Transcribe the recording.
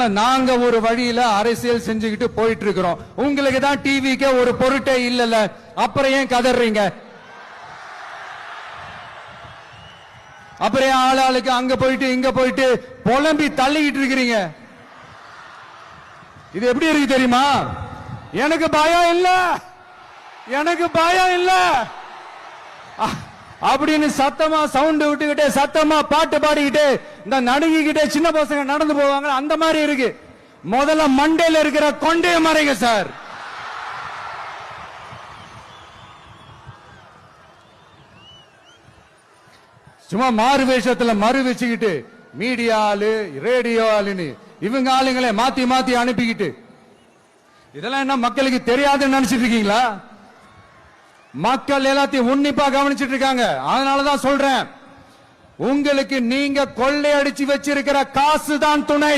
நாங்க ஒரு வழியில அரசியல் செஞ்சுக்கிட்டு போயிட்டு இருக்கிறோம். உங்களுக்கு தான் டிவிக்கு ஒரு பொருட்டே இல்லல, அப்புறம் ஏன் கதறீங்க? அப்புறம் ஆளாளுக்கு அங்க போயிட்டு இங்க போயிட்டு புலம்பி தள்ளிக்கிட்டு இருக்கிறீங்க. இது எப்படி இருக்கு தெரியுமா? எனக்கு பயம் இல்ல, எனக்கு பயம் இல்ல அப்படின்னு சத்தமா சவுண்ட் விட்டுக்கிட்டே சத்தமா பாட்டு பாடிக்கிட்டு இந்த நடுங்கிக்கிட்டே சின்ன பசங்க நடந்து போவாங்க. அந்த மாதிரி இருக்கு. முதல்ல மண்டையில இருக்கிற கொண்டைய மறைங்க சார். சும்மா மாறு வேஷத்துல மறு வச்சுக்கிட்டு மீடியா ஆளு ரேடியோ ஆளுன்னு இவங்க ஆளுங்களை மாத்தி மாத்தி அனுப்பிக்கிட்டு இதெல்லாம் என்ன மக்களுக்கு தெரியாதுன்னு நினைச்சிட்டு இருக்கீங்களா? மக்கள் எல்லாத்தையும் உன்னிப்பா கவனிச்சிட்டு இருக்காங்க. அதனாலதான் சொல்றேன், உங்களுக்கு நீங்க கொள்ளையடிச்சு வச்சிருக்கிற காசு தான் துணை.